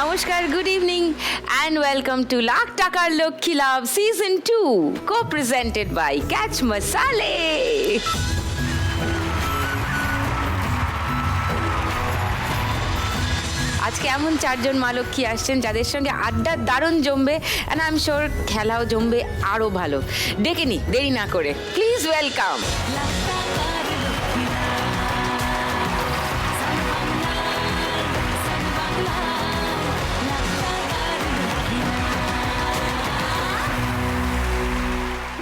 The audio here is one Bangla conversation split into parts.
নমস্কার, good evening and welcome to lakh টাকার লক্ষ্মী লাভ সিজন 2, co-presented by ক্যাচ মসালে। আজকে এমন 4 জন মা লক্ষ্মী আসছেন যাদের সঙ্গে আড্ডা দারুণ জমবে, অ্যান্ড আই এম শিওর খেলাও জমবে আরও ভালো। ডেকে নি, দেরি না করে, প্লিজ ওয়েলকাম।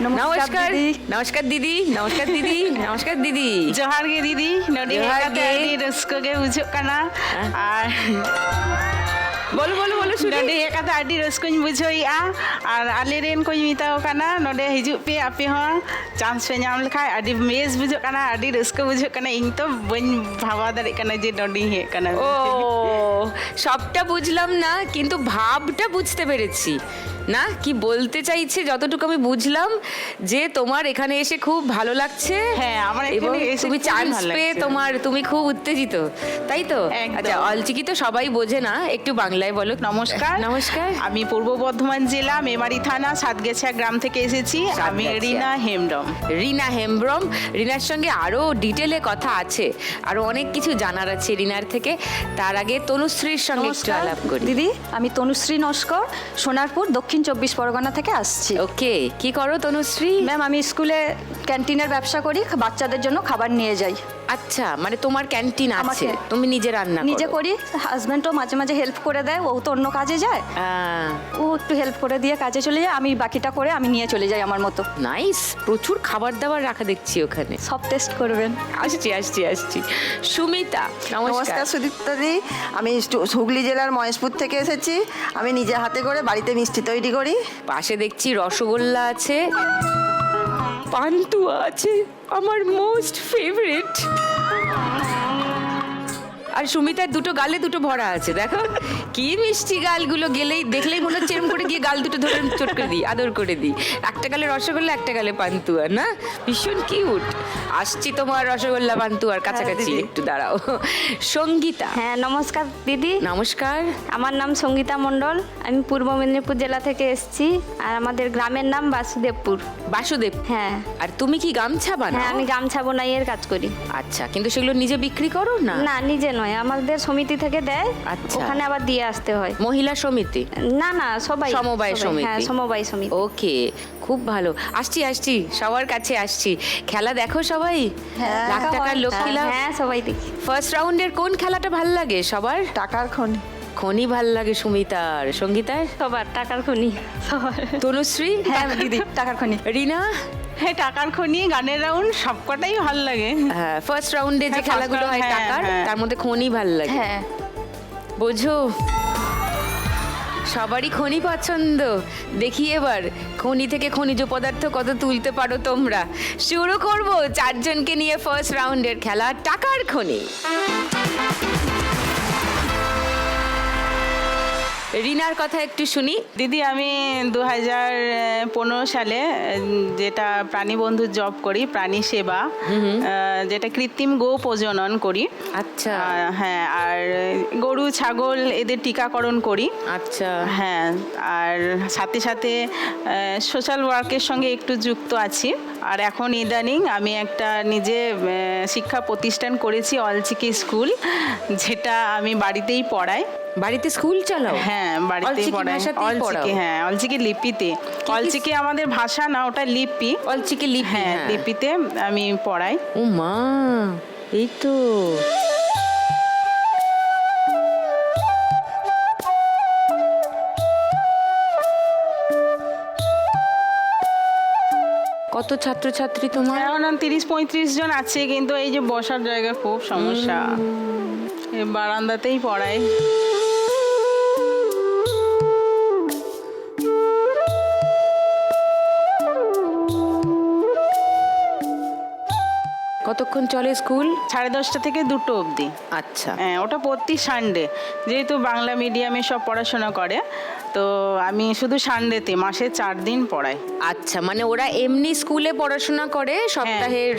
নমস্কার নমস্কার দিদি, নমস্কার দিদি, নমস্কার দিদি। जोहार गे दीदी नोडी हेकाते आडी रस्को गे बुझो कना আর বলো বলো বলো শুনি। नोडी हेकाते आडी रस्को बुझोइया আর आले रेन को मिताओ कना नोडे हिजुग पे आपे हॉ चांस पे नाम लखाय आडी मेज बुझो कना आडी रस्को बुझो कना इन तो बन भावा दाड़े कना जे नोडी हे कना। ও সবটা বুঝলাম না, কিন্তু ভাবটা বুঝতে পেরেছি। না, কি বলতে চাইছে যতটুকু আমি বুঝলাম যে তোমার এখানে এসে খুব ভালো লাগছে। হ্যাঁ, আমার এবং এখানে এসে তুমি খুবই চান্স ভালো পেয়ে লাগছে। তুমি খুব উত্তেজিত, তাই তো? একদম। আচ্ছা, অলচিকি তো সবাই বোঝে না, একটু বাংলায় বলো। নমস্কার নমস্কার। আমি পূর্ব বর্ধমান জেলা মেমারি থানা সাতগেছা গ্রাম থেকে এসেছি। আমি সাতগাছিয়া। রিনা হেমডম। রিনা হেমব্রম। রিনার সঙ্গে আরও ডিটেলে কথা আছে, আরও অনেক কিছু জানার আছে রিনার থেকে। তার আগে তনুশ্রীর সঙ্গে একটু নমস্কার আলাপ করি। দিদি, আমি তনুশ্রী নস্কর, সোনারপুর, দক্ষিণ 24 পরগনা থেকে আসছি। ওকে, কি করো তনুশ্রী? ম্যাম, আমি স্কুলে ক্যান্টিনের ব্যবসা করি, বাচ্চাদের জন্য খাবার নিয়ে যাই। আচ্ছা, মানে তোমার ক্যান্টিন আছে, আমাকে- তুমি নিজে রান্না করো? নিজে করি, হাজব্যান্ডও মাঝে মাঝে হেল্প করে দেয়, ও তো অন্য কাজে যায়, ও একটু হেল্প করে দিয়ে কাজে চলে যায়, আমি বাকিটা করে আমি নিয়ে চলে যাই আমার মতো। নাইস, প্রচুর খাবার দাবার রাখা দেখছি ওখানে। সব টেস্ট করবেন। আসছি আসছি আসছি। সুমিতা, নমস্কার। নমস্কার সুদীপ্তা দি, আমি হুগলি জেলার মহেশপুর থেকে এসেছি। আমি নিজে হাতে করে বাড়িতে মিষ্টি তৈরি করি। পাশে দেখছি রসগোল্লা আছে, পান্তুয়া আছে, আমার মোস্ট ফেভারিট। আর সুমিতার দুটো গালে দুটো ভরা আছে, দেখো কি মিষ্টি গালগুলো, গেলেই দেখলেই মনে হচ্ছে এরকম করে গিয়ে গাল দুটো ধরে চট করে দিই, আদর করে দিই। একটা গালে রসগোল্লা, একটা গালে পান্তুয়া, না ভীষণ কিউট। আসছি তোমার রসগোল্লা পান্তুয়ার কাছাকাছি, দিদি। একটু দাঁড়াও। সঙ্গীতা, হ্যাঁ, নমস্কার দিদি। নমস্কার। আমার নাম সঙ্গীতা মণ্ডল, আমি পূর্ব মেদিনীপুর জেলা থেকে এসেছি, আর আমাদের গ্রামের নাম বাসুদেবপুর। বাসুদেব। হ্যাঁ আর তুমি কি গামছা হ্যাঁ, বানাও? আমি গামছা বোনাইয়ের কাজ করি। আচ্ছা, কিন্তু সেগুলো নিজে বিক্রি করো না? না, নিজে নয়, আমাদের সমিতি থেকে দেয়, আচ্ছা। ওখানে আবার দিয়ে আসতে হয়। মহিলা সমিতি? না না, সবাই সমবায় সবাই, সমিতি। হ্যাঁ, সমবায় সমিতি। ওকে, খুব ভালো। আসছি আসছি, সবার কাছে আসছি। খেলা দেখো সবাই? লাখ টাকার লক্ষ্মী লাভ। হ্যাঁ, সবাই দেখি। ফার্স্ট রাউন্ডের কোন খেলাটা ভাল লাগে সবার? টাকার খনি। খনি ভাল লাগে সুমিতার, সঙ্গীতার, সবার টাকার খুনি সবার। তনুশ্রী, হ্যাঁ দিদি, টাকার খনি। রিনা। হ্যাঁ, টাকার খনি, গানের রাউন্ড সবকটাই ভালো লাগে। হ্যাঁ, ফার্স্ট রাউন্ডে যে হ্যাঁ, খেলাগুলো first হয় round, টাকার, হ্যাঁ। তার মধ্যে খনি ভাল লাগে। হ্যাঁ, বোঝো, সবারই খনি পছন্দ। দেখি এবার খনি থেকে খনিজ পদার্থ কত তুলতে পারো তোমরা। শুরু করব 4 জনকে নিয়ে ফার্স্ট রাউন্ডের খেলা, টাকার খনি। রিনার কথা একটু শুনি। দিদি, আমি 2015 সালে যেটা প্রাণী বন্ধু জব করি, প্রাণী সেবা, যেটা কৃত্রিম গো প্রজনন করি। আচ্ছা হ্যাঁ, আর গরু ছাগল এদের টিকাকরণ করি। আচ্ছা। হ্যাঁ, আর সাথে সাথে সোশ্যাল ওয়ার্কের সঙ্গে একটু যুক্ত আছি। আর এখন ইদানিং আমি একটা নিজে শিক্ষা প্রতিষ্ঠান করেছি, অলচিকি স্কুল, যেটা আমি বাড়িতেই পড়াই। বাড়িতে স্কুল চালাও? হ্যাঁ, বাড়িতেই অলচিকি পড়াই। ভাষাতেই অলচিকি, পড়াও? হ্যাঁ, অলচিকি লিপিতে। অলচিকি আমাদের ভাষা না, ওটা লিপি। অলচিকি লিপি? হ্যাঁ, হ্যাঁ, লিপিতে আমি পড়াই। ও মা, এই তো। কত ছাত্রছাত্রী তোমার? এখন 30-35 জন আছে, কিন্তু এই যে বসার জায়গা খুব সমস্যা, এই বারান্দাতেই পড়াই। কতক্ষণ চলে স্কুল? 10:30 থেকে 2 অবধি। আচ্ছা, হ্যাঁ, ওটা প্রতি সানডে, যেহেতু বাংলা মিডিয়ামে সব পড়াশোনা করে, তো আমি শুধু সানডেতে মাসে 4 দিন পড়াই। আচ্ছা, মানে ওরা এমনি স্কুলে পড়াশোনা করে সপ্তাহের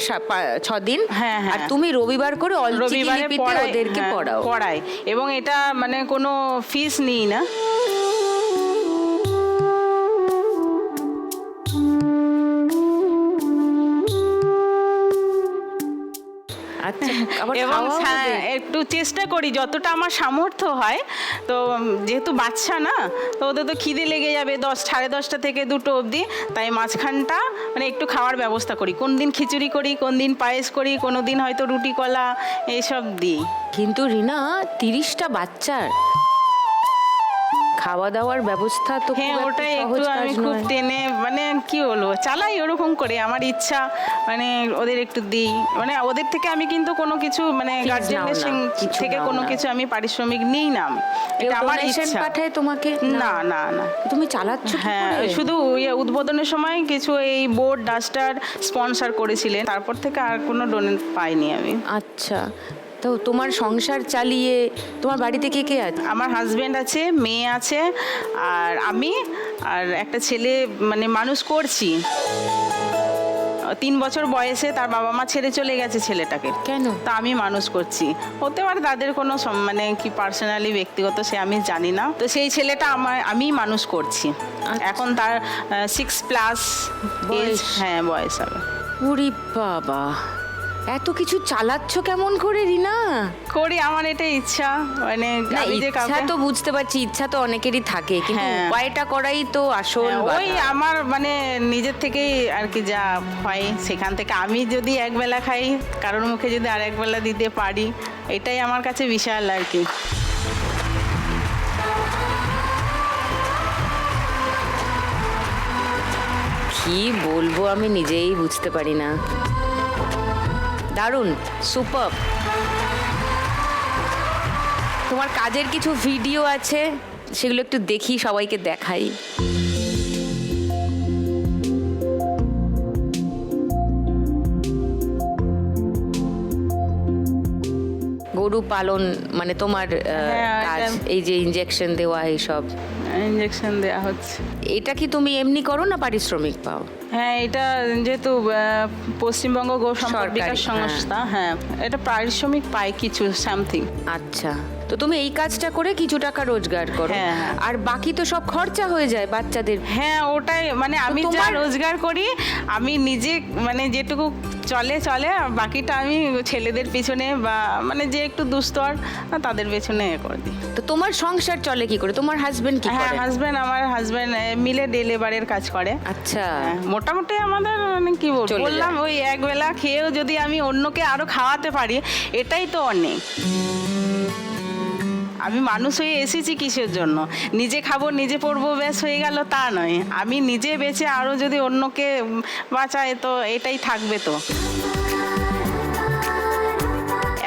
6 দিন, হ্যাঁ, হ্যাঁ। আর তুমি রবিবার করে অলচিকি রবিবারে লিপিতে ওদেরকে হ্যাঁ, পড়াও। পড়াই, এবং এটা মানে কোনো ফিস নিই না। আচ্ছা, আবার এবং খাওয়াও হ্যাঁ, ওদের? একটু চেষ্টা করি যতটা আমার সামর্থ্য হয়। তো যেহেতু বাচ্চা না, তো ওদের তো খিদে লেগে যাবে 10, 10:30 থেকে 2 অবধি, তাই মাঝখানটা মানে একটু খাওয়ার ব্যবস্থা করি। কোন দিন খিচুড়ি করি, কোন দিন পায়েস করি, কোনো দিন হয়তো রুটি কলা এইসব দিই। কিন্তু রিনা, 30টা বাচ্চার খাওয়া দাওয়ার ব্যবস্থা তো খুব হ্যাঁ, একটা ওটাই সহজ একটু কাজ আমি খুব নয়। টেনে মানে কি বলবো, চালাই ওরকম করে, আমার ইচ্ছা মানে ওদের একটু দিই। মানে ওদের থেকে আমি কিন্তু কোনো কিছু মানে Fees গার্জেনের নাও না, কিছু থেকে নাও কোনো না। কিছু আমি পারিশ্রমিক নিই না। আমি কেউ এটা আমার donation ইচ্ছা। পাঠায় তোমাকে? না না না। তুমি চালাচ্ছ কি হ্যাঁ, করে? শুধু উদ্বোধনের সময় কিছু এই বোর্ড ডাস্টার স্পন্সর করেছিলেন, তারপর থেকে আর কোনো ডোনেট পাইনি আমি। আচ্ছা, তো তোমার সংসার চালিয়ে তোমার বাড়িতে কে কে আছে? আমার হাজবেন্ড আছে, মেয়ে আছে, আর আমি, আর একটা ছেলে মানে মানুষ করছি। 3 বছর বয়সে তার বাবা মা ছেড়ে চলে গেছে ছেলেটাকে। কেন? তা আমি মানুষ করছি। হতে পারে তাদের কোনো মানে কি পার্সোনালি ব্যক্তিগত, সে আমি জানি না। তো সেই ছেলেটা আমি মানুষ করছি। এখন তার 6+ বয়স। হ্যাঁ, বয়স হবে। ওরে বাবা, এত কিছু চালাচ্ছ কেমন করে রিনা? করি, আমার এটা ইচ্ছা। মানে না, আমি যে ইচ্ছা কাউকে তো বুঝতে পারছি, ইচ্ছা তো অনেকেরই থাকে, কিন্তু হ্যাঁ। উপায়টা করাই তো আসল ওই বাধা। আমার মানে নিজের থেকেই আর কি যা হয় সেখান থেকে, আমি যদি একবেলা খাই, কারোর মুখে যদি আর একবেলা দিতে পারি, এটাই আমার কাছে বিশাল আর কি। কি বলবো আমি নিজেই বুঝতে পারি না। দারুণ, সুপার। তোমার কাজের কিছু ভিডিও আছে, সেগুলো একটু দেখি, সবাইকে দেখাই। গরু পালন মানে তোমার হ্যাঁ, কাজ, এটা- এই যে ইনজেকশন দেওয়া এইসব, ইঞ্জেকশন দেওয়া হচ্ছে। এটা কি তুমি এমনি করো না পারিশ্রমিক পাও? হ্যাঁ, এটা যেহেতু পশ্চিমবঙ্গ গো সম্পদ সরকারি, বিকাশ সংস্থা, হ্যাঁ, এটা পারিশ্রমিক পায় কিছু সামথিং। আচ্ছা, তো তুমি এই কাজটা করে কিছু টাকা রোজগার করো, হ্যাঁ, হ্যাঁ। আর বাকি তো সব খরচা হয়ে যায় বাচ্চাদের। হ্যাঁ, ওটাই মানে আমি যা তোমার- রোজগার করি, আমি নিজে মানে যেটুকু চলে, আর বাকিটা আমি ছেলেদের পিছনে বা মানে যে একটু দুস্তর তাদের পেছনে করে দিই। তো তোমার সংসার চলে কি করে? তোমার হাজবেন্ড কি হ্যাঁ, করে? আমার হাজবেন্ড মিলে ডে লেবারের কাজ করে। আচ্ছা, হ্যাঁ, মোটামুটি আমাদের মানে কি বলবো, চলে বললাম ওই একবেলা খেয়েও যদি আমি অন্যকে আরো খাওয়াতে পারি, এটাই তো অনেক। আমি মানুষ হয়ে এসেছি কিসের জন্য? নিজে খাবো, নিজে পড়বো, ব্যাস হয়ে গেল তা নয়। আমি নিজে বেঁচে আরো যদি অন্যকে বাঁচাই, তো এটাই থাকবে। তো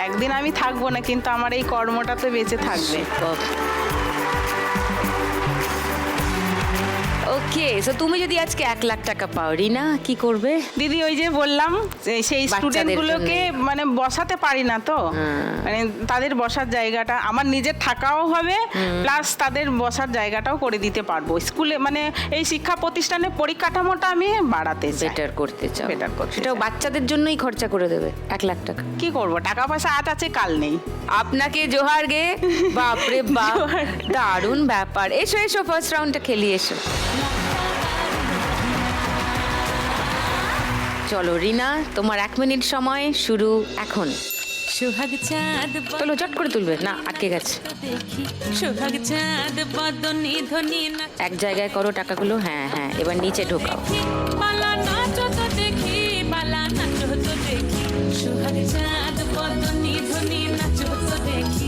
একদিন আমি থাকবো না, কিন্তু আমার এই কর্মটা তো বেঁচে থাকবে। ওকে, সো তুমি যদি আজকে 1 লাখ টাকা পাও রিনা, কি করবে? দিদি, ওই যে বললাম সেই বাচ্চাদের স্টুডেন্টগুলোকে মানে বসাতে পারি না, তো মানে তাদের বসার জায়গাটা আমার নিজের থাকাও হবে, প্লাস তাদের বসার জায়গাটাও করে দিতে পারবো। স্কুলে মানে এই শিক্ষা প্রতিষ্ঠানে পরিকাঠামোটা আমি বাড়াতে চাই। বেটার করতে চাও? Better করতে সেটাও চাই। বাচ্চাদের জন্যই খরচা করে দেবে 1 লাখ টাকা? কি করব, টাকা পয়সা আজ আছে কাল নেই। আপনাকে জোহার গে, বাপরে বাপ, জোহার। দারুণ ব্যাপার। এসো এসো, ফার্স্ট রাউন্ডটা খেলি, এসো। চলো রিনা, তোমার 1 মিনিট সময় শুরু এখন। সোহাগ চাঁদ চলো, চট করে তুলবে না, আটকে গেছে। দেখি সোহাগ চাঁদ বদনি ধ্বনি এক জায়গায় করো টাকাগুলো, হ্যাঁ হ্যাঁ, এবার নিচে ঢোকাও। বালা নাচো তো দেখি, বালা নাচো তো দেখি, সোহাগ চাঁদ বদনি ধ্বনি নাচো তো দেখি।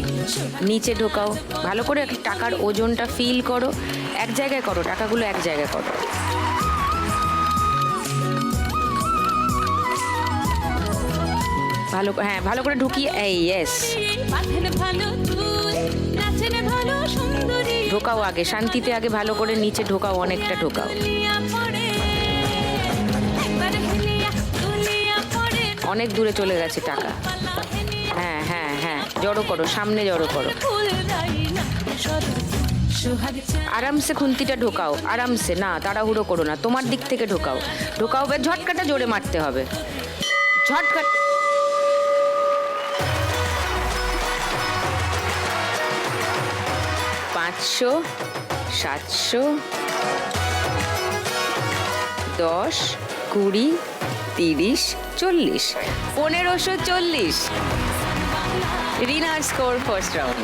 নিচে ঢোকাও, ভালো করে টাকার ওজনটা ফিল করো। এক জায়গায় করো টাকাগুলো, এক জায়গায় করো। ভালো, হ্যাঁ, ভালো করে ঢুকিয়ে, এই ইয়েস। বাঁধেন ভালো তুই, নাচেন ভালো সুন্দরী, ঢোকাও আগে, শান্তিতে আগে ভালো করে নিচে ঢোকাও, অনেকটা ঢোকাও, লিয়া পড়ে, একবার হেলিয়া তুলিয়া পড়ে, অনেক দূরে চলে গেছে টাকা। হ্যাঁ হ্যাঁ হ্যাঁ, জড়ো করো, সামনে জড়ো করো, আরামসে খুন্তিটা ঢোকাও, আরামসে, না তাড়াহুড়ো করো না, তোমার দিক থেকে ঢোকাও, ঢোকাও, ঝটকাটা জোরে মারতে হবে, ঝটকা। 500, 700, 10, 20, 30, 40, 1540। রিনার স্কোর ফার্স্ট রাউন্ড।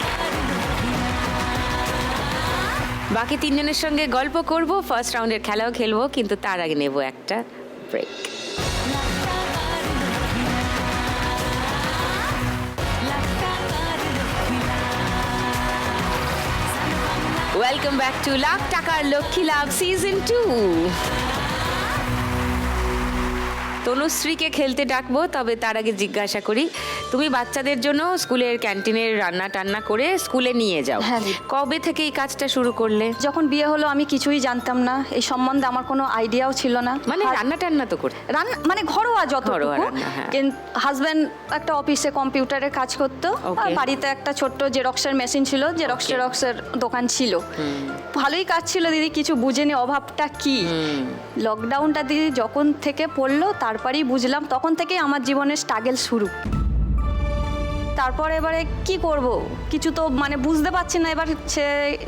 বাকি তিনজনের সঙ্গে গল্প করব, ফার্স্ট রাউন্ডের খেলাও খেলবো, কিন্তু তার আগে নেব একটা break. Welcome back to lakh টাকার লক্ষ্মী লাভ সিজন 2। তনুশ্রীকে খেলতে ডাকবো, তবে তার আগে জিজ্ঞাসা করি, তুমি বাচ্চাদের জন্য স্কুলের ক্যান্টিনের রান্না টান্না করে স্কুলে নিয়ে যাও, হ্যাঁ দিদি। কবে থেকে এই কাজটা শুরু করলে? যখন বিয়ে হলো আমি কিছুই জানতাম না, এই সম্বন্ধে আমার কোনো আইডিয়াও ছিল না। মানে রান্না টান্না তো করতে? রান্না মানে ঘরোয়া ঘরোয়া যতটুকু, রান্না, হ্যাঁ। কিন্তু হাজব্যান্ড একটা অফিসে কম্পিউটারে কাজ করতো, Okay. আর বাড়িতে একটা ছোট্ট জেরক্সের মেশিন ছিল, জেরক্স Okay. টেরক্সের দোকান ছিল। ভালোই কাজ ছিল দিদি, কিছু বুঝেনি অভাবটা কি। লকডাউনটা দিদি যখন থেকে পড়লো তারপরেই বুঝলাম, তখন থেকেই আমার জীবনের স্ট্রাগল শুরু। তারপর এবারে কি করব, কিছু তো মানে বুঝতে পারছি না, এবার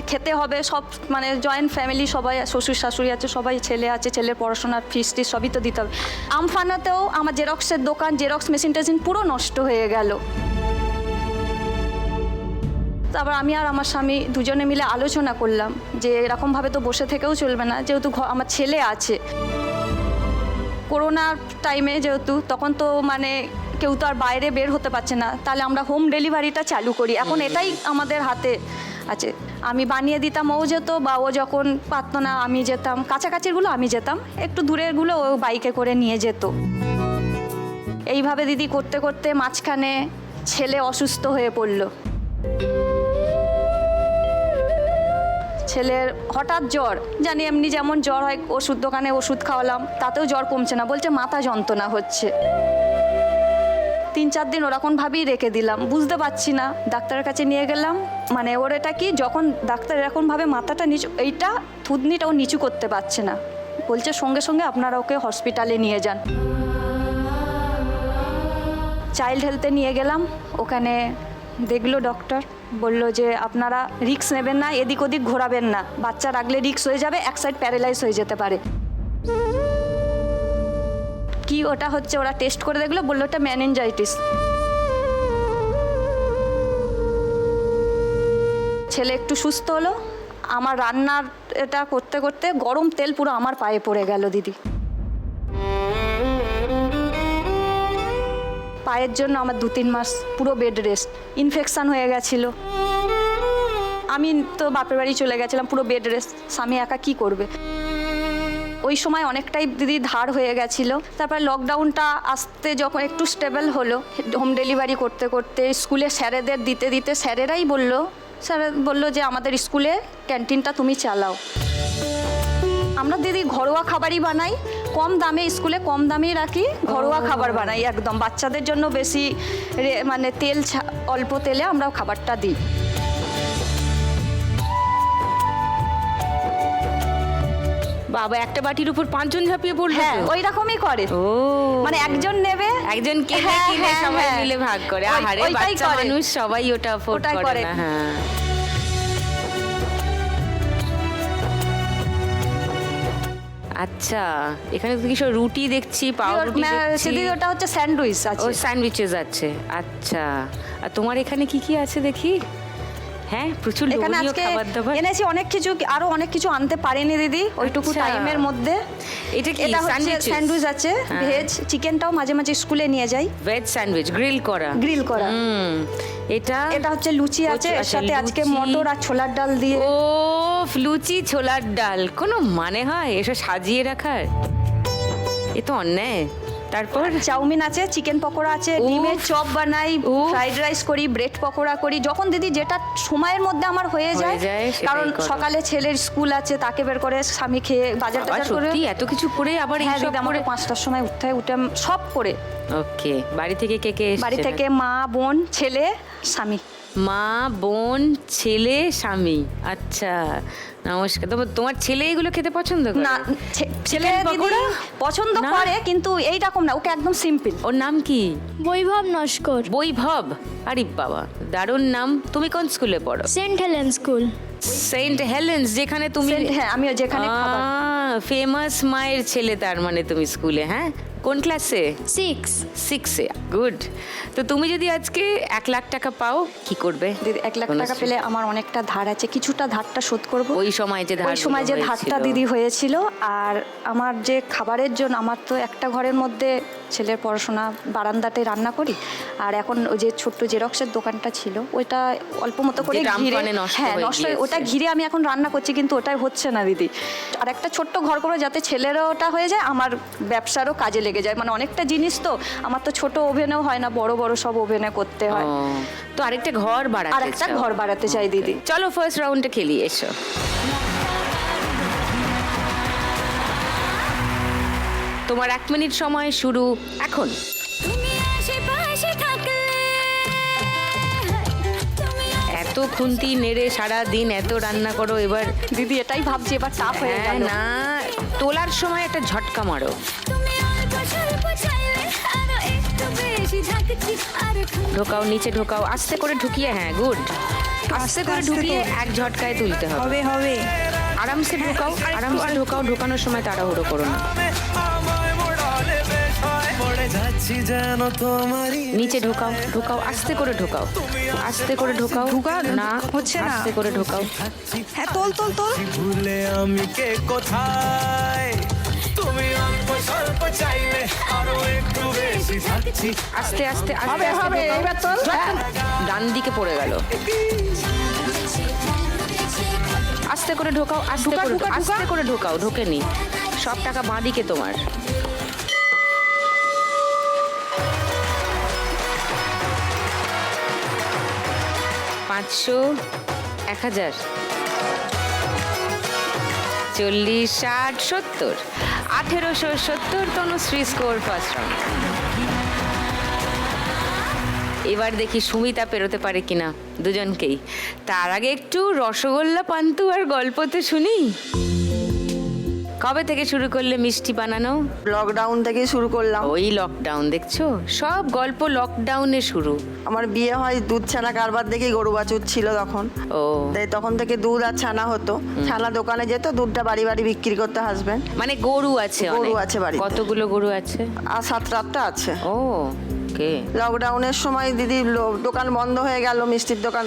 খেতে হবে সব, মানে জয়েন্ট ফ্যামিলি, সবাই শ্বশুর শাশুড়ি আছে, সবাই ছেলে আছে, ছেলের পড়াশোনার ফিস টিস সবই তো দিতে হবে। আমফানাতেও আমার জেরক্সের দোকান, জেরক্স মেশিন টেশিন পুরো নষ্ট হয়ে গেল। তারপর আমি আর আমার স্বামী দুজনে মিলে আলোচনা করলাম যে এরকমভাবে তো বসে থেকেও চলবে না, যেহেতু আমার ছেলে আছে। করোনার টাইমে যেহেতু, তখন তো মানে কেউ তো আর বাইরে বের হতে পারছে না, তাহলে আমরা হোম ডেলিভারিটা চালু করি, এখন এটাই আমাদের হাতে আছে। আমি বানিয়ে দিতাম, ও যেত, বা ও যখন পারতো না আমি যেতাম, কাছাকাছিগুলো আমি যেতাম, একটু দূরেরগুলো ও বাইকে করে নিয়ে যেত। এইভাবে দিদি করতে করতে মাঝখানে ছেলে অসুস্থ হয়ে পড়লো। ছেলের হঠাৎ জ্বর, জানি এমনি যেমন জ্বর হয়, ওষুধ দোকানে ওষুধ খাওয়ালাম, তাতেও জ্বর কমছে না, বলছে মাথা যন্ত্রণা হচ্ছে। 3-4 দিন ওরকমভাবেই রেখে দিলাম, বুঝতে পারছি না, ডাক্তারের কাছে নিয়ে গেলাম। মানে ওর এটা কি, যখন ডাক্তার এরকমভাবে মাথাটা নিচু, এইটা থুতনিটাও নিচু করতে পারছে না, বলছে সঙ্গে সঙ্গে আপনারা ওকে হসপিটালে নিয়ে যান। চাইল্ড হেলথে নিয়ে গেলাম, ওখানে দেখলো ডক্টর, বলল যে আপনারা রিস্ক নেবেন না, এদিক ওদিক ঘোরাবেন না, বাচ্চা রাখলে রিস্ক হয়ে যাবে, এক সাইড প্যারালাইজ হয়ে যেতে পারে। কি ওটা হচ্ছে, ওরা টেস্ট করে দেখলো, বললো ওটা মেনিনজাইটিস। ছেলে একটু সুস্থ হলো। আমার রান্নার এটা করতে করতে গরম তেল পুরো আমার পায়ে পড়ে গেল দিদি। পায়ের জন্য আমার 2-3 মাস পুরো বেড রেস্ট, ইনফেকশান হয়ে গেছিলো। আমি তো বাপের বাড়ি চলে গেছিলাম, পুরো বেড রেস্ট, স্বামী একা কি করবে। ওই সময় অনেকটাই দিদি ধার হয়ে গেছিলো। তারপর লকডাউনটা আসতে যখন একটু স্টেবল হলো, হোম ডেলিভারি করতে করতে স্কুলে স্যারেদের দিতে দিতে স্যারেরাই বললো যে আমাদের স্কুলে ক্যান্টিনটা তুমি চালাও। আমরা দিদি ঘরোয়া খাবারই বানাই, কম দামে, স্কুলে কম দামেই রাখি, ঘরোয়া খাবার বানাই একদম, বাচ্চাদের জন্য বেশি মানে তেল অল্প তেলে আমরা খাবারটা দিই। বাবা, একটা বাটির উপর 5 জন ঝাঁপিয়ে পড়লো? হ্যাঁ, ওই রকমই করে। ও, মানে একজন নেবে, একজন কিনে হ্যাঁ, কিনে হ্যাঁ, সবাই হ্যাঁ। মিলে ভাগ করে। আহারে, ওইটাই বাচ্চা করে। মানুষ সবাই ওটা অ্যাফোর্ড ওটাই করে করে। না। হ্যাঁ, আচ্ছা, এখানে তো কিছু রুটি দেখছি, পাউরুটি দেখছি। দিদি ওটা হচ্ছে স্যান্ডউইচ ও, আছে। স্যান্ডউইচেস আছে, আচ্ছা। আর তোমার এখানে কি কি আছে দেখি? হ্যাঁ, প্রচুর এখানে লোভনীয় আজকে খাবার দাবার এনেছি অনেক কিছু, আরো অনেক কিছু আনতে পারিনি দিদি ওইটুকু আচ্ছা। টাইমের মধ্যে। এটা কি এটা হচ্ছে স্যান্ডউইচ? স্যান্ডউইচ আছে, ভেজ, চিকেনটাও মাঝে মাঝে স্কুলে নিয়ে যাই, ভেজ স্যান্ডউইচ গ্রিল করা। গ্রিল করা। এটা হচ্ছে লুচি আছে, এর আচ্ছা, সাথে আজকে লুচি। মটর আর ছোলার ডাল দিয়ে। ও, লুচি ছোলার ডাল, কোনো মানে হয় এসব সাজিয়ে রাখার? এ তো অন্যায়। তারপর চাউমিন আছে, চিকেন পকোড়া আছে, উফ। ডিমের চপ বানাই, উফ। ফ্রাইড রাইস করি, ব্রেড পকোড়া করি, যখন দিদি যেটা সময়ের মধ্যে আমার হয়ে যায়, সেটাই কারণ করো। সকালে ছেলের স্কুল আছে, তাকে বের করে স্বামী খেয়ে বাজার বাবা, টাজার করে। সত্যি এত কিছু করে আবার হ্যাঁ এইসব দিদি, আমাকে করে 5টার সময় উঠতে হয়, উঠে সব করে ওকে। বাড়ি থেকে কে কে এসছে? বাড়ি থেকে মা, বোন, ছেলে, স্বামী। মা, বোন, ছেলে, স্বামী। আচ্ছা, নমস্কার। তোমার ছেলে এগুলো খেতে পছন্দ করে? না, ছেলে চিকেন দিদি পকোড়া? পছন্দ না। করে, কিন্তু এইরকম না, ওকে একদম সিম্পল। ওর নাম কি? বৈভব নস্কর, বৈভব। আরে বাবা, দারুণ নাম। তুমি কোন স্কুলে পড়ো? Saint Helen school. Saint Helen's, যেখানে তুমি হ্যাঁ, আমি যেখানে খাবার। ফেমাস মায়ের ছেলে, তার মানে তুমি স্কুলে। হ্যাঁ, কোন ক্লাসে? 6-এ। গুড। তো তুমি যদি আজকে 1 লাখ টাকা পাও, কি করবে? দিদি 1 লাখ কোনো টাকা পেলে আমার অনেকটা ধার আছে, কিছুটা ধারটা শোধ করব। ওই সময় যে ওই সময় যে ধারটা দিদি হয়েছিল, আর আমার যে খাবারের জন্য, আমার তো একটা ঘরের মধ্যে ছেলের পড়াশোনা, বারান্দাতে রান্না করি, আর এখন ওই যে ছোট্ট জেরক্সের দোকানটা ছিল, ওইটা অল্প মতো করে যেটা ঘিরে, আমফানে নষ্ট হ্যাঁ হয়ে নষ্ট, গিয়েছে। ওটা ঘিরে আমি এখন রান্না করছি, কিন্তু ওটাই হচ্ছে না দিদি। আর একটা ছোট্ট ঘর করবো যাতে ছেলেরও ওটা হয়ে যায়, আমার ব্যবসারও কাজে লেগে যায়, মানে অনেকটা জিনিস তো আমার, তো ছোট ওভেনেও হয় না, বড় বড় সব ওভেনে করতে হয়। তো আরেকটা ঘর বাড়াতে আর একটা চাও? ঘর বাড়াতে চাই দিদি। চলো ফার্স্ট রাউন্ডে খেলি, এসো। তোমার 1 মিনিট সময় শুরু এখন। তুমি আশেপাশে থাকলে তুমি এত খুন্তি নেড়ে সারা দিন এত রান্না করো, এবার দিদি এটাই ভাবছি, এবার টাফ হয়ে হ্যাঁ, গেল। না, তোলার সময় একটা ঝটকা মারো। তুমি অল্প স্বল্প চাইলে আরো একটু বেশি থাকছি আর ঢোকাও, নিচে ঢোকাও, আস্তে করে ঢুকিয়ে। হ্যাঁ, গুড। আস্তে করে ঢুকিয়ে এক ঝটকায় তুলতে হবে। হবে আরামসে ঢোকাও, আরামসে ঢোকাও, ঢোকানোর সময় তাড়াহুড়ো করো না। নিচে ঢোকাও, ঢোকাও, আস্তে করে ঢোকাও, আস্তে করে ঢোকাও। না, হচ্ছে না, আস্তে করে ঢোকাও। হ্যাঁ, তোল তোল তোল। ভুলে আমি কে কোথায়, তুমি অল্প স্বল্প চাইলে আরো একটু বেশি থাকছি। আস্তে আস্তে আস্তে আস্তে হবে, ঢোকাও। এবার তোল। ঝটকা। ডান দিকে পড়ে গেল। আস্তে করে ঢোকাও, আস্তে করে, আস্তে করে ঢোকাও, ঢোকেনি। সব টাকা বাঁ দিকে তোমার। $500, 1000, 40, 60, 70, 1870। Tanushree score first round. এবার দেখি সুমিতা পেরোতে পারে কিনা দুজনকেই। তার আগে একটু রসগোল্লা পান্তুয়ার আর গল্প তো শুনি। কবে থেকে শুরু করলে মিষ্টি বানানো? লকডাউন থেকে শুরু করলাম। ওই লকডাউন, দেখছো, সব গল্প লকডাউনে শুরু। আমার বিয়ে হয় দুধ ছানা কারবার দেখে, গরু বাছুর ছিল তখন। ও, তাই তখন থেকে দুধ আর ছানা হতো, ছানা দোকানে যেত, দুধটা বাড়ি বাড়ি বিক্রি করতে হাসবেন্ড। মানে গরু আছে অনেক? গরু আছে বাড়িতে। কতগুলো গরু আছে? আর 7-8টা আছে। ও, ওকে। লকডাউনের সময় দিদি দোকান বন্ধ হয়ে গেল, মিষ্টির দোকান।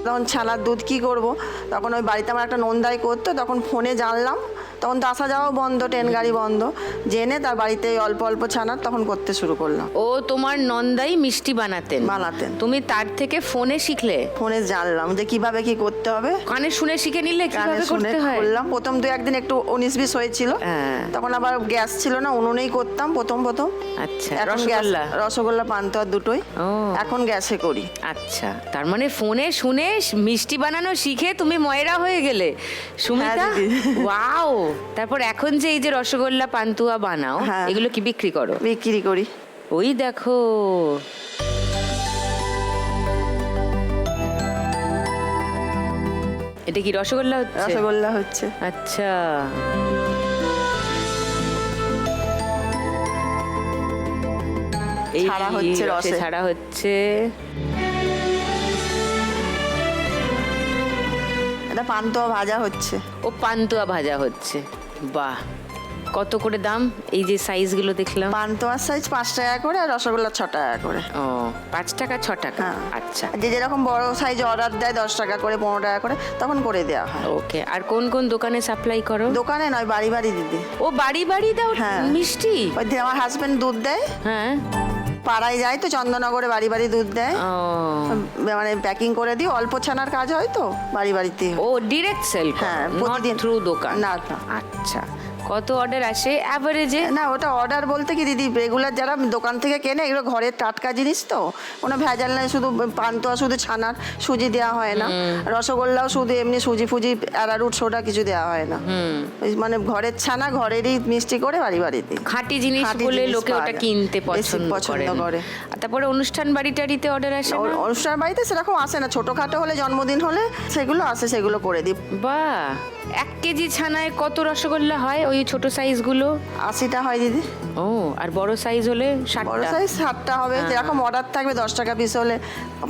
তখন ছানার দুধ কি করব, তখন ওই বাড়িতে আমার একটা নন্দাই করতো, তখন ফোনে জানলাম, তখন তো আসা যাওয়া বন্ধ, ট্রেন গাড়ি বন্ধ, জেনে তার বাড়িতে অল্প অল্প ছানার তখন করতে শুরু করলাম। ও, তোমার নন্দাই মিষ্টি বানাতেন? বানাতেন। তুমি তার থেকে ফোনে শিখলে? ফোনে জানলাম যে কিভাবে কি করতে হবে, কানে শুনে শিখে নিলে গানে কিভাবে শুনে করতে হয়? করলাম। প্রথম 2-1 দিন একটু 19-20 হয়েছিল, হ্যাঁ। তখন আবার গ্যাস ছিল না, উনুনেই করতাম প্রথম। আচ্ছা, এখন গ্যাস, রসগোল্লা? রসগোল্লা পান্তুয়া দুটোই ও। এখন গ্যাসে করি। আচ্ছা, তার মানে ফোনে শুনে মিষ্টি বানানো শিখে তুমি ময়রা হয়ে গেলে সুমিতা। হ্যাঁ, দিদি। ওয়াও। তারপর এখন যে এই যে রসগোল্লা পান্তুয়া বানাও, হ্যাঁ। এগুলো কি বিক্রি করো? বিক্রি করি। ওই দেখো, এটা কি রসগোল্লা হচ্ছে? রসগোল্লা হচ্ছে। আচ্ছা, এই ছাড়া হচ্ছে রসে। ছাড়া হচ্ছে। এটা পান্তুয়া ভাজা হচ্ছে। ও, পান্তুয়া ভাজা হচ্ছে। বাহ, কত করে দাম? এই যে সাইজগুলো দেখলাম। পান্তুয়ার সাইজ 5 টাকা করে, আর রসগোল্লা 6 টাকা করে। ও, 5 টাকা 6 টাকা। হ্যাঁ। আচ্ছা, যে যেরকম বড় সাইজ অর্ডার দেয় 10 টাকা করে, 15 টাকা করে, তখন করে দেওয়া হয়। ওকে। আর কোন কোন দোকানে সাপ্লাই করো? দোকানে নয়, বাড়ি বাড়ি দিদি। ও, বাড়ি বাড়ি দাও হ্যাঁ। মিষ্টি? ওই যে আমার হাজবেন্ড দুধ দেয়, হ্যাঁ। পাড়ায় যায় তো, চন্দননগরে বাড়ি বাড়ি দুধ দেয়, ও, মানে প্যাকিং করে দিই। অল্প ছানার কাজ হয় তো বাড়ি বাড়িতেই হয়। ও, ডিরেক্ট সেল? হ্যাঁ, নট প্রতিদিন। থ্রু দোকান? না, না। আচ্ছা, কত অর্ডার আসে অ্যাভারেজে? না ওটা অর্ডার বলতে কি দিদি, রেগুলার যারা দোকান থেকে কেনে এগুলো ঘরের টাটকা জিনিস তো, কোনো ভেজাল নাই, শুধু পান্তুয়া শুধু ছানার, সুজি দেওয়া হয় না, রসগোল্লাও শুধু এমনি সুজি ফুজি অ্যারারুট সোডা কিছু দেওয়া হয় না, ওই মানে ঘরের ছানা ঘরেরই মিষ্টি করে বাড়ি বাড়ি দিই। খাঁটি জিনিস খাঁটি বলে জিনিস লোকে পাওয়া ওটা যায়। কিনতে বেশি পছন্দ করে। করে। আর তারপরে অনুষ্ঠান বাড়ি টাড়িতে অর্ডার আসে না? অনুষ্ঠান বাড়িতে সেরকম আসে না, ছোটোখাটো হলে জন্মদিন হলে সেগুলো আসে, সেগুলো করে দিই। বাহ, 1 কেজি ছানায় কত রসগোল্লা হয় ওই ছোট সাইজগুলো? 80টা হয় দিদি। ও, আর বড় সাইজ হলে বড় 60টা? সাইজ 60টা হবে, যেরকম অর্ডার থাকবে, 10 টাকা পিস হলে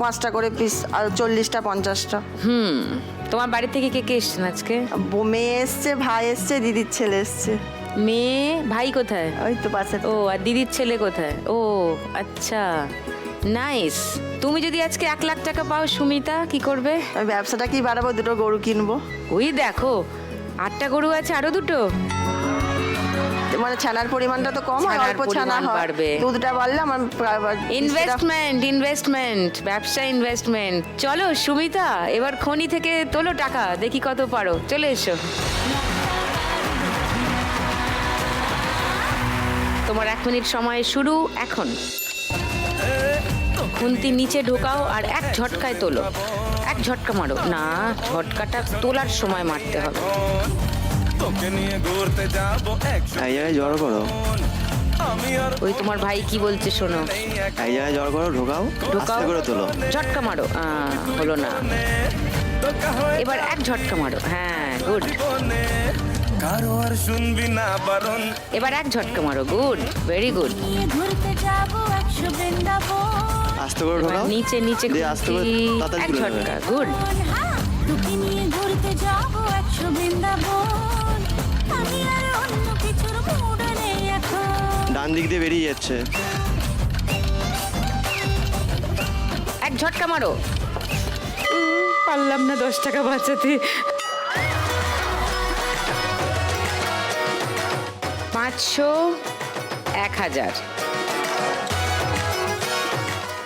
5টা করে পিস, আর 40টা 50টা। তোমার বাড়ি থেকে কে কে এসছেন আজকে? মেয়ে এসছে, ভাই এসছে, দিদির ছেলে এসছে। মেয়ে, ভাই কোথায়? ওই তো পাশে। ও, আর দিদির ছেলে কোথায়? ও আচ্ছা, নাইস। তুমি যদি আজকে 1 লাখ টাকা পাও সুমিতা, কি করবে? আমি ব্যবসাটা কি বাড়াবো, 2টো গরু কিনবো। ওই দেখো, 8টা গরু আছে, আরো 2টো। মানে ছানার পরিমাণটা তো কম হয়, ছানার অল্প ছানা পরিমাণ হয়, বাড়বে। দুধটা বাড়লে আমার ইনভেস্টমেন্ট, ব্যবসা ইনভেস্টমেন্ট। চলো সুমিতা, এবার খনি থেকে তোলো টাকা, দেখি কত পারো। চলে এসো। তোমার 1 মিনিট সময় শুরু এখন। খুন্তি নিচে ঢোকাও আর 1 ঝটকায় তোলো। 1 ঝটকা মারো না, ঝটকাটা তোলার সময় মারতে হবে। তোকে নিয়ে ঘুরতে যাবো এই জায়গায় জড়ো করো, আমি আর ওই তোমার ভাই কি বলছে শোনো। এই জায়গায় জড়ো করো, ঢোকাও, ঢোকাও, আস্তে করে তোলো। ঝটকা মারো। হলো না, তোকা হয়ে এবার 1 ঝটকা মারো। হ্যাঁ, গুড। বনে কারো আর শুনবি না বারণ। এবার 1 ঝটকা মারো, গুড, ভেরি গুড। ঘুরতে যাবো 100 বৃন্দাবন, আস্তে করে ঢোকাও, নিচে নিচে দিয়ে আস্তে করে খুন্তি, তাড়াতাড়ি 1 তুলে নেবে। ঝটকা, গুড। তোকে নিয়ে ঘুরতে যাবো 100 বৃন্দাবন, আমি আর অন্য কিছুর মুড নেই এখন। ডান দিক দিয়ে বেরিয়ে যাচ্ছে। 1 ঝটকা মারো। পারলাম না 10 টাকা বাঁচাতে। 500, 1000,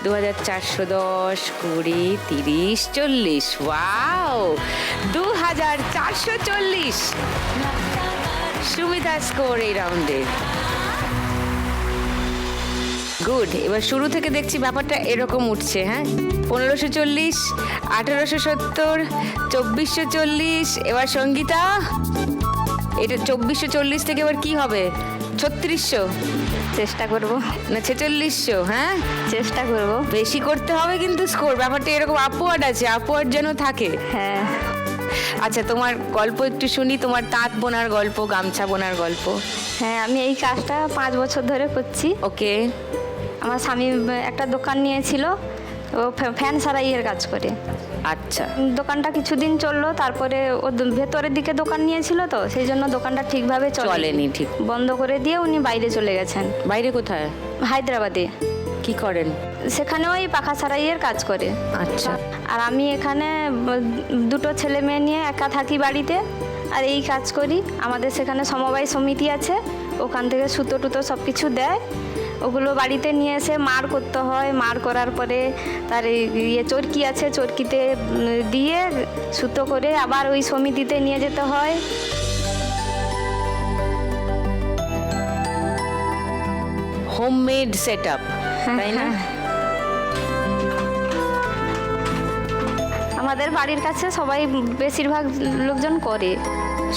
2410, 20, 30, 40। ওয়াও, 2440 সুমিতা স্কোর এই রাউন্ডে। গুড। এবার শুরু থেকে দেখছি ব্যাপারটা এরকম উঠছে। হ্যাঁ, 1540, 1870, 2440। এবার সঙ্গীতা, এটা 2440 থেকে এবার কি হবে? 3600 চেষ্টা করব, না 4600? হ্যাঁ, চেষ্টা করব। বেশি করতে হবে কিন্তু স্কোর। ব্যাপারটা এরকম আপওয়ার্ড আছে, আপওয়ার্ড যেন থাকে। হ্যাঁ, আচ্ছা, তোমার গল্প একটু শুনি, তোমার তাঁত বোনার গল্প, গামছা বোনার গল্প। হ্যাঁ, আমি এই কাজটা 5 বছর ধরে করছি। ওকে। আমার স্বামী একটা দোকান নিয়েছিল, ও ফ্যান সারাইয়ের কাজ করে। আচ্ছা, দোকানটা কিছুদিন চললো, তারপরে ও ভেতরের দিকে দোকান নিয়েছিল, তো সেই জন্য দোকানটা ঠিকভাবে চলেনি, ঠিক। বন্ধ করে দিয়ে উনি বাইরে চলে গেছেন। বাইরে কোথায়? হায়দ্রাবাদে। কি করেন? সেখানে ওই পাখা সারাইয়ের কাজ করে। আচ্ছা। আর আমি এখানে 2টো ছেলে মেয়ে নিয়ে একা থাকি বাড়িতে, আর এই কাজ করি। আমাদের সেখানে সমবায় সমিতি আছে, ওখান থেকে সুতো টুতো সব কিছু দেয়, ওগুলো বাড়িতে নিয়ে এসে মার করতে হয়। মার করার পরে তার চরকি আছে, চরকিতে দিয়ে সুতো করে আবার ওই সমিতিতে নিয়ে যেতে হয়। হোমমেড সেটআপ, তাই না? আমাদের বাড়ির কাছে সবাই বেশিরভাগ লোকজন করে।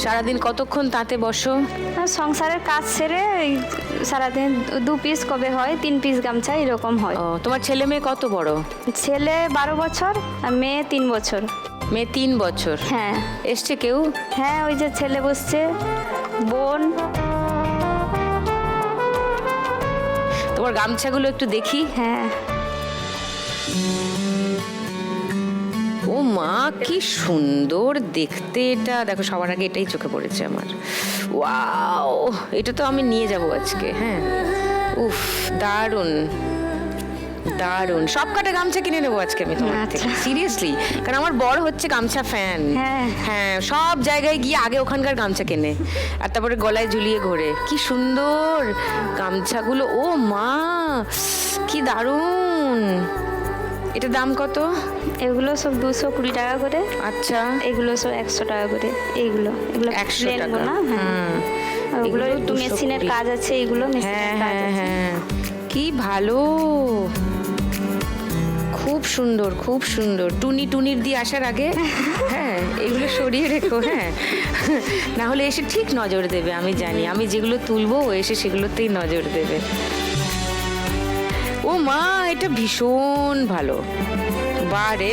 সারাদিন কতক্ষণ তাতে বসো? আর সংসারের কাজ সেরে এই সারাদিন 2 পিস কবে হয়, 3 পিস গামছা এরকম হয়। ও, তোমার ছেলে মেয়ে কত বড়? ছেলে 12 বছর আর মেয়ে 3 বছর। মেয়ে 3 বছর। হ্যাঁ। এসছে কেউ? হ্যাঁ, ওই যে ছেলে বসছে, বোন। তোমার গামছাগুলো একটু দেখি। হ্যাঁ, ও মা, কি সুন্দর দেখতে এটা। দেখো, সবার আগে এটাই চোখে পড়েছে আমার। ওয়াও, এটা তো আমি নিয়ে যাব আজকে। হ্যাঁ, উফ, দারুণ দারুণ। সব কাটা গামছা কিনে নেবো আজকে আমি তোমার থেকে, সিরিয়াসলি। কারণ আমার বড় হচ্ছে গামছা ফ্যান। হ্যাঁ। হ্যাঁ, সব জায়গায় গিয়ে আগে ওখানকার গামছা কেনে, আর তারপরে গলায় ঝুলিয়ে ঘোরে। কি সুন্দর গামছাগুলো, ও মা, কি দারুণ। এটা দাম কত? এগুলো সব 220 টাকা করে। আচ্ছা, এগুলো সব 100 টাকা করে। এগুলো 100 plain টাকা। না? হ্যাঁ। ওগুলো এগুলো একটু 200 মেশিনের কুড়ি। কাজ আছে, এগুলো হ্যাঁ মেশিনের কাজ হ্যাঁ আছে। হ্যাঁ, কি ভালো, খুব সুন্দর খুব সুন্দর। টুনির দিয়ে আসার আগে হ্যাঁ এগুলো সরিয়ে রেখো, হ্যাঁ না হলে এসে ঠিক নজর দেবে, আমি জানি। আমি যেগুলো তুলবো ও এসে সেগুলোতেই নজর দেবে। ও মা, এটা ভীষণ ভালো। বারে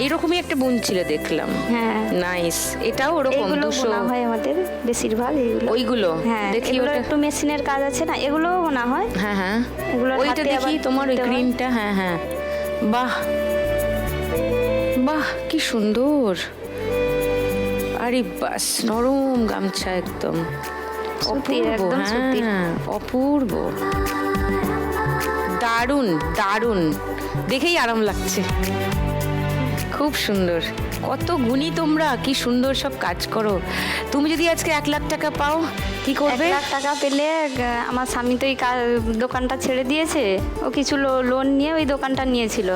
এইরকমই একটা বোন ছিল দেখলাম, হ্যাঁ, নাইস। এটাও ওরকম এগুলো 200 বোনা হয় আমাদের বেশিরভাগ এগুলো। ওইগুলো হ্যাঁ, দেখি এগুলো ওটা। একটু মেশিনের কাজ আছে না, এগুলোও বোনা হয়। হ্যাঁ হ্যাঁ, এগুলো ওইটা হাতে দেখি আবার তোমার ওই তুলতে হয়। গ্রিনটা। হ্যাঁ হ্যাঁ, বাহ বাহ, কি সুন্দর। আরে বাস, নরম গামছা একদম সুতির, অপূর্ব, একদম সুতির। হ্যাঁ অপূর্ব, দারুণ দারুণ, দেখেই আরাম লাগছে, খুব সুন্দর। কত গুণী তোমরা, কি সুন্দর সব কাজ করো। তুমি যদি আজকে 1 লাখ টাকা পাও কি 1 করবে? লাখ টাকা পেলে আমার স্বামী তো এই দোকানটা ছেড়ে দিয়েছে, ও কিছু লোন নিয়ে ওই দোকানটা নিয়েছিল,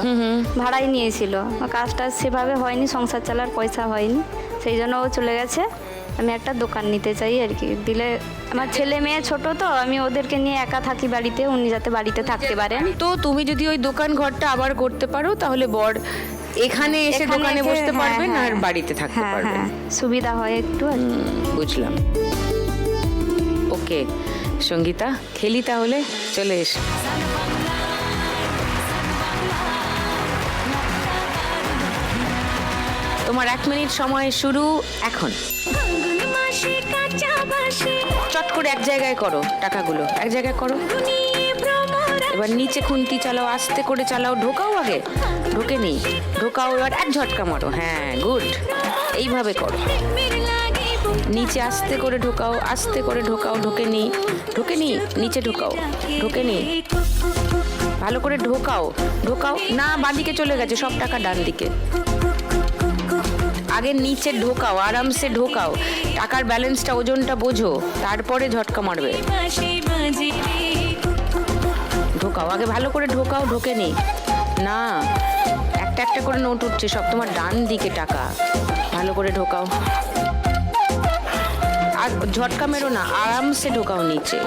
ভাড়াই নিয়েছিল। ও কাজটা সেভাবে হয়নি, সংসার চালার পয়সা হয়নি, সেই জন্য ও চলে গেছে। আমি একটা দোকান নিতে চাই আর কি, দিলে আমার ছেলে মেয়ে ছোট তো, আমি ওদেরকে নিয়ে একা থাকি বাড়িতে, উনি যাতে বাড়িতে থাকতে পারেন। তো তুমি যদি ওই দোকান ঘরটা আবার করতে পারো তাহলে বর এখানে এসে এখানে দোকানে এসে, বসতে হ্যাঁ, পারবেন আর হ্যাঁ। বাড়িতে থাকতে হ্যাঁ পারবেন। হ্যাঁ, সুবিধা হয় একটু আর কি। বুঝলাম। ওকে সঙ্গীতা, খেলি তাহলে, চলে এস। তোমার 1 মিনিট সময় শুরু এখন। ফাল্গুন মাসে কাঁচা বাঁশি চট করে এক জায়গায় করো, টাকাগুলো এক জায়গায় করো। নিয়ে ভ্রমরা এবার নিচে খুন্তি চালাও, আস্তে করে চালাও, ঢোকাও আগে, ঢোকে নি, ঢোকাও, এবার এক ঝটকা মারো। হ্যাঁ গুড, এইভাবে করো। প্রেমের লাগে বুক নিচে আস্তে করে ঢোকাও, আস্তে করে ঢোকাও, ঢোকে নি, ঢোকে নি, নিচে ঢোকাও, ঢোকে নি, ভালো করে ঢোকাও, ঢোকাও না, বাঁদিকে চলে গেছে সব টাকা, ডান দিকে। আগে নিচে ঢোকাও, আরামসে ঢোকাও, টাকার ব্যালেন্সটা, ওজনটা বোঝো, তারপরে ঝটকা মারবে। বাঁশি বাজে রে ঢোকাও আগে, ভালো করে ঢোকাও, ঢোকে নি না, একটা একটা করে নোট উঠছে সব তোমার ডান দিকে টাকা, ভালো করে ঢোকাও। আর ঝটকা মেরো না, আরামসে ঢোকাও নিচে,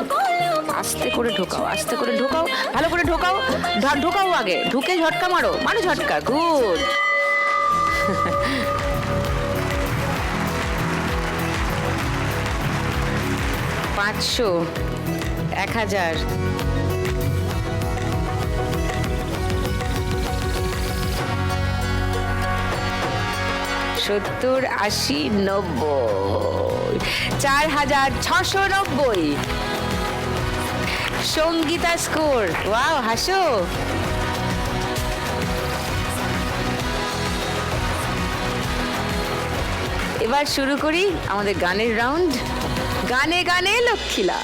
আস্তে করে ঢোকাও, আস্তে করে ঢোকাও, ভালো করে ঢোকাও, ঢোকাও আগে, ঢুকে ঝটকা মারো, মারো ঝটকা, গুড। 500, 1000, 70, 80, 90, 4690। সঙ্গীতা স্কোর, ওয়াও, হাসো। এবার শুরু করি আমাদের গানের রাউন্ড, গানে গানে লক্ষ্মীলা।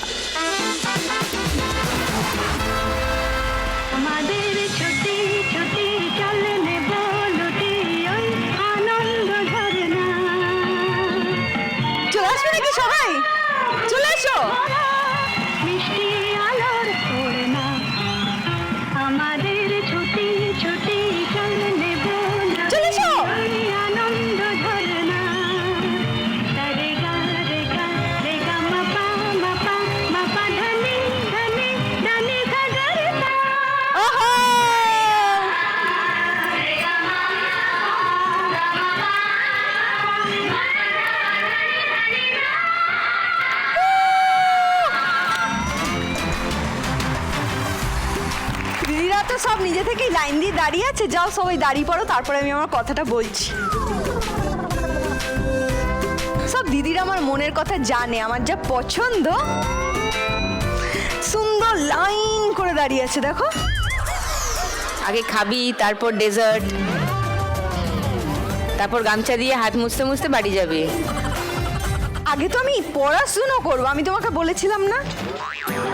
আমাদের ছুটি ছুটি চলে নেব লুটি ওই আনন্দ ঝরনা চলে আসবে নাকি সবাই? চলে এসো। মিষ্টি আলোর ওড়না আমাদের ছুটি ছুটি চলে নেব চলে এসো। ওই আনন্দ ঝরনা রে গা রে গা রে গা মাপা মাপা মাপা ধনি ধনি ধনি সাগরতা ওহো, দিদিরা তো সব নিজে থেকেই লাইন দিয়ে দাঁড়িয়ে আছে। যাও সবাই দাঁড়িয়ে পড়ো, তারপরে আমি আমার কথাটা বলছি। সব দিদিরা আমার মনের কথা জানে, আমার যা পছন্দ। সুন্দর লাইন করে দাঁড়িয়ে আছে, দেখো। আগে খাবি, তারপর ডেজার্ট, তারপর গামছা দিয়ে হাত মুছতে মুছতে বাড়ি যাবি। আগে তো আমি পড়াশুনো করবো, আমি তোমাকে বলেছিলাম না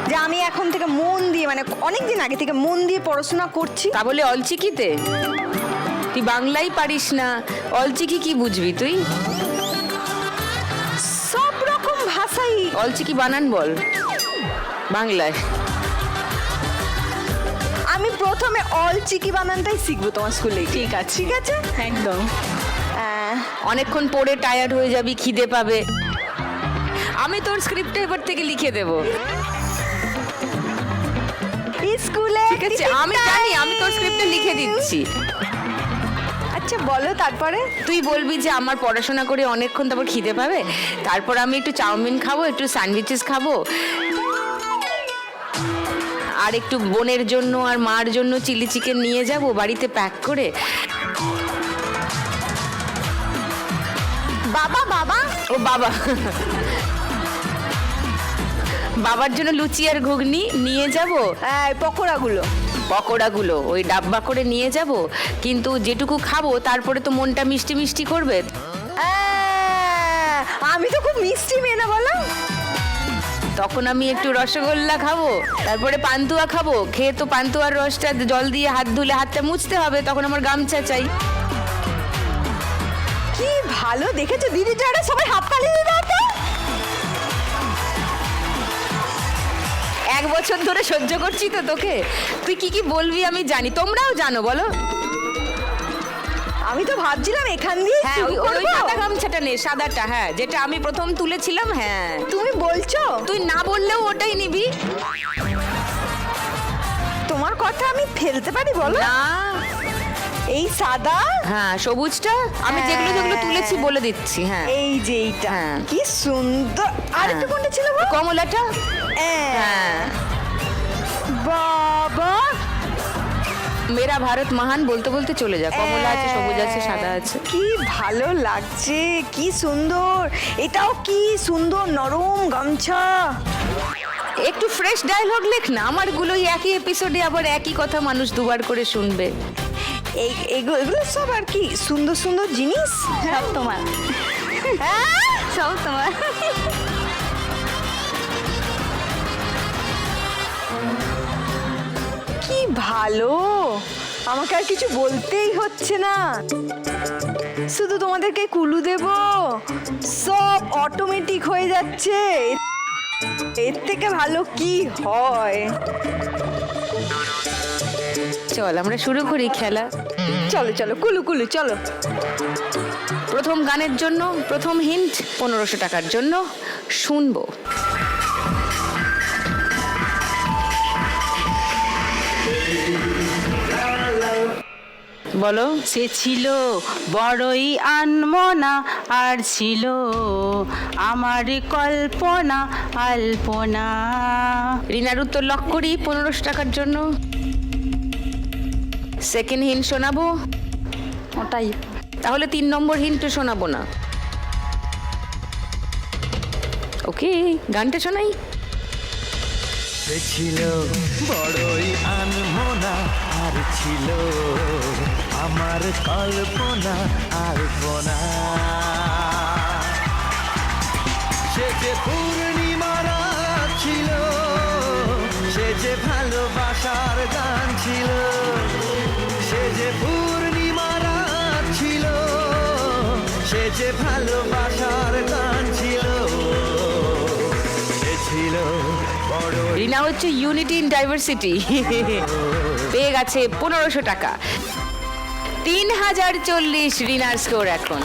যে আমি এখন থেকে মন দিয়ে, মানে অনেকদিন আগে থেকে মন দিয়ে পড়াশোনা করছি। তা বলে অলচিকিতে? তুই বাংলাই পারিস না, অলচিকি কি বুঝবি তুই? সব রকম ভাষাই। অলচিকি বানান বল বাংলায়। আমি প্রথমে অলচিকি বানানটাই শিখবো তোমার স্কুলে। ঠিক আছে, ঠিক আছে, একদম। অনেকক্ষণ পড়ে টায়ার্ড হয়ে যাবি, খিদে পাবে, আমি তোর স্ক্রিপ্টে এবার থেকে লিখে দেবো। স্কুলে ঠিক আছে, আমি জানি, আমি তোর স্ক্রিপ্টে লিখে দিচ্ছি। আচ্ছা বলো তারপরে। তুই বলবি যে আমার পড়াশোনা করে অনেকক্ষণ, তারপর খিদে পাবে, তারপর আমি একটু চাউমিন খাবো, একটু স্যান্ডউইচেস খাবো, আর একটু বোনের জন্য আর মার জন্য চিলি চিকেন নিয়ে যাব বাড়িতে প্যাক করে। বাবা বাবা ও বাবা, বাবার জন্য লুচি আর ঘুগনি নিয়ে যাব, পকোড়াগুলো ওই ডাব্বা করে নিয়ে যাব, কিন্তু যেটুকু খাবো তারপরে তো মনটা মিষ্টি মিষ্টি করবে। আমি তো খুব মিষ্টি মেয়ে না বলো। তখন আমি একটু রসগোল্লা খাবো, তারপরে পান্তুয়া খাবো, খেয়ে তো পান্তুয়ার রসটা জল দিয়ে হাত ধুলে হাতটা মুছতে হবে, তখন আমার গামছা চাই। কি ভালো দেখেছো দিদি, যারা সবাই হাত তালি দিয়ে দাও তো। 1 বছর ধরে সহ্য করছি তো তোকে, তুই কি কি বলবি আমি জানি, তোমরাও জানো বলো। আমি তো ভাবছিলাম এখান দিয়ে হ্যাঁ, শুরু ওই করবো। সাদা গামছাটা নে, সাদাটা, হ্যাঁ, যেটা আমি প্রথম তুলেছিলাম। হ্যাঁ, তুমি বলছো, তুই না বললেও ওটাই নিবি। তোমার কথা আমি ফেলতে পারি বলো। না, এই সাদা, হ্যাঁ, সবুজটা আমি যেগুলো যেগুলো তুলেছি বলে দিচ্ছি। হ্যাঁ, এই যে এইটা, হ্যাঁ। কি সুন্দর। আর একটা কোনটা ছিল গো? কমলাটা। হ্যাঁ, বাবা, মেরা ভারত মহান বলতে বলতে চলে যা। কমলা আছে, সবুজ আছে, সাদা আছে। কি ভালো লাগছে, কি সুন্দর। এটাও কি সুন্দর নরম গামছা। একটু ফ্রেশ ডায়লগ লেখ না, আমারগুলোই একই এপিসোডে আবার একই কথা মানুষ দুবার করে শুনবে। এগুলো সব আর কি সুন্দর সুন্দর জিনিস। সব তোমার, সব তোমার। কি ভালো, আমাকে আর কিছু বলতেই হচ্ছে না, শুধু তোমাদেরকে কুলু দেব, সব অটোমেটিক হয়ে যাচ্ছে। এর থেকে ভালো কি হয়। চল আমরা শুরু করি খেলা। চলো চলো, কুলু কুলু চলো। প্রথম গানের জন্য প্রথম হিন্ট 1500 টাকার জন্য শুনবো। বলো। সে ছিল বড়ই আনমনা, আর ছিল আমার কল্পনা আলপনা। রিনার উত্তর লক করি 1500 টাকার জন্য। সেকেন্ড হিন্ট শোনাবো, ওটাই তাহলে 3 নম্বর হিন্ট শোনাবো না। ওকে, গানটা শোনাই। সে ছিল বড়ই আনমনা, আর ছিল আমার কল্পনা আলপনা। সে যে পূর্ণিমা রাত ছিল, সে যে ভালোবাসার গান ছিল, সে যে পূর্ণিমা রাত ছিল, সে যে ভালোবাসার গান ছিল। সে ছিল বড়। রিনা হচ্ছে ইউনিটি ইন ডাইভার্সিটি। পেয়ে গেছে 1500 টাকা। 3040 রিনার স্কোর এখন।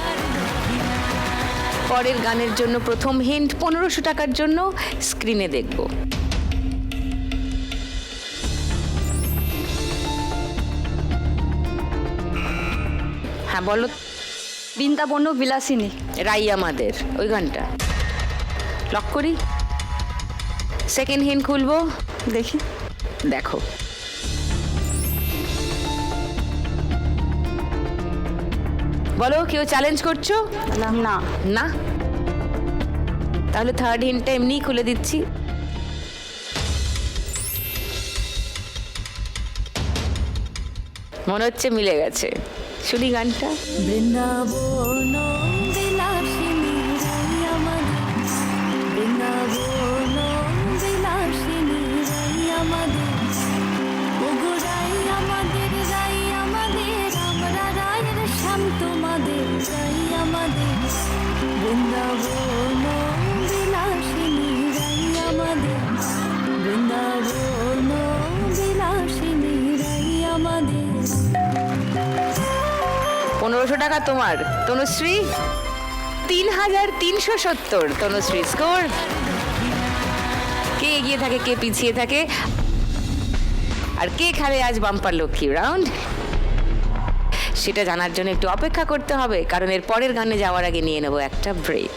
পরের গানের জন্য প্রথম হিন্ট 1500 টাকার জন্য স্ক্রিনে দেখব। হ্যাঁ বলো। বৃন্দাবন বিলাসিনী। রাই আমাদের, ওই গানটা লক করি। সেকেন্ড হিন্ট খুলবো, দেখি। দেখো। বলো, কেউ চ্যালেঞ্জ করছো? না না, তাহলে থার্ড হিন্টটা এমনিই খুলে দিচ্ছি। মনে হচ্ছে মিলে গেছে, শুনি গানটা। বৃন্দাবন বিলাসিনী রাই আমাদের, বৃন্দাবন বিলাসিনী রাই আমাদের, ওগো রাই আমাদের, রাই আমাদের, আমরা রায়ের শ্যাম তোমাদের, রাই আমাদের, বৃন্দাবন বিলাসিনী রাই আমাদের, বৃন্দাবন বিলাসিনী রাই আমাদের। 1500 টাকা তোমার। তনুশ্রী 3370 তনুশ্রী স্কোর। কে এগিয়ে থাকে কে পিছিয়ে থাকে আর কে খেলে আজ বাম্পার লক্ষ্মী রাউন্ড, সেটা জানার জন্য একটু অপেক্ষা করতে হবে, কারণ এর পরের গানে যাওয়ার আগে নিয়ে নেব একটা break.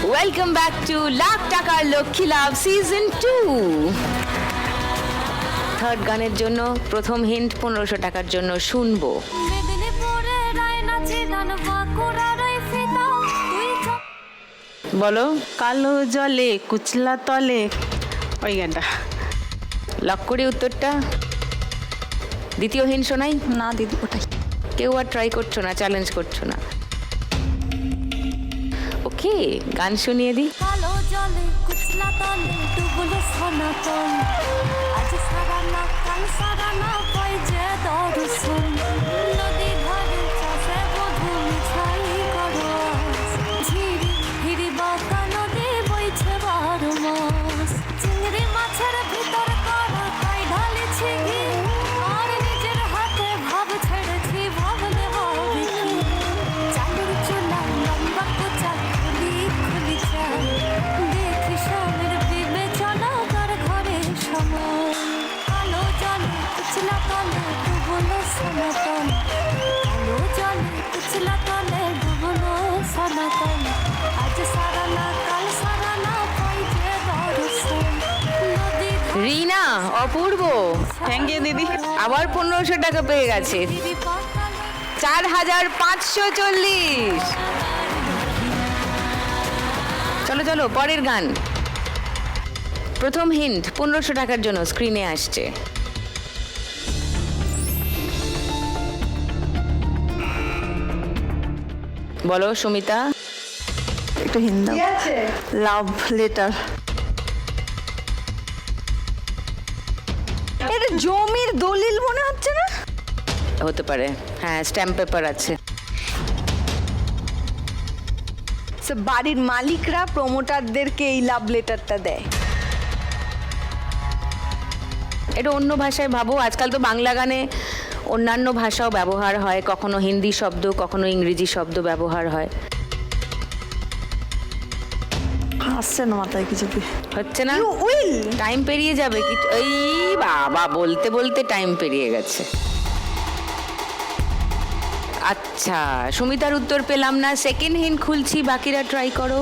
Welcome back to lakh টাকার লক্ষ্মী লাভ সিজন 2। থার্ড গানের জন্য প্রথম হিন্ট 1500 টাকার জন্য শুনবো। মেদিনীপুরে রায়নাচি গান বাঁকুড়ার ওই ফিতা তুই বলো কালো জলে কুচলা তলে, ওই গানটা। লক করে উত্তরটা। দ্বিতীয় হিন্ট শোনাই। না দিদি ওটাই। কেউ আর ট্রাই করছো না, চ্যালেঞ্জ করছো না। ওকে, গান শুনিয়ে দিই। কালো জলে কুচলা তলে ডুবলো সনাতন আজ সারা না কাল সারা না পাই যে দর্শন নদী ধারে চাষে বধু মিছাই করো ঝিরি হিরি বাঁকা নদী বইছে 12 মাস চিংড়ি মাছের ভিতর করা তাই ঢালেছি ঘি আর নিজের হাতে ভাব ছেড়েছি ভাবলে হবে কি চাঁদের চুলা লম্বা কোচা খুলি খুলি চাই দেখি স্বামীর বিবেচনা তার ঘরে সময় কালো জলে কুচলা তলে ডুবলো সনাতন কালো জলে কুচলা তলে ডুবলো সনাতন আজ সারা না কাল সারা না পাই যে দর্শন নদী রিনা, অপূর্ব থ্যাংক ইউ দিদি। আবার 1500 টাকা পেয়ে গেছে। 4540। চলো চলো পরের গান। প্রথম হিন্ট 1500 টাকার জন্য স্ক্রিনে আসছে। বলো সুমিতা। একটু হিন্দি লাভ লেটার। এটা জমির দলিল মনে হচ্ছে না? হতে পারে, হ্যাঁ স্ট্যাম্প পেপার আছে। বাড়ির মালিকরা প্রমোটারদেরকে এই লাভ লেটারটা দেয়। এটা অন্য ভাষায় ভাবো। আজকাল তো বাংলা গানে অন্যান্য ভাষাও ব্যবহার হয়, কখনো হিন্দি শব্দ কখনো ইংরেজি শব্দ ব্যবহার হয়। আসছে না মাথায় কিছু। হচ্ছে না? টাইম পেরিয়ে যাবে কি? এই বাবা, বলতে বলতে টাইম পেরিয়ে গেছে। আচ্ছা, সুমিতার উত্তর পেলাম না। সেকেন্ড হিন্ট খুলছি, বাকিরা ট্রাই করো।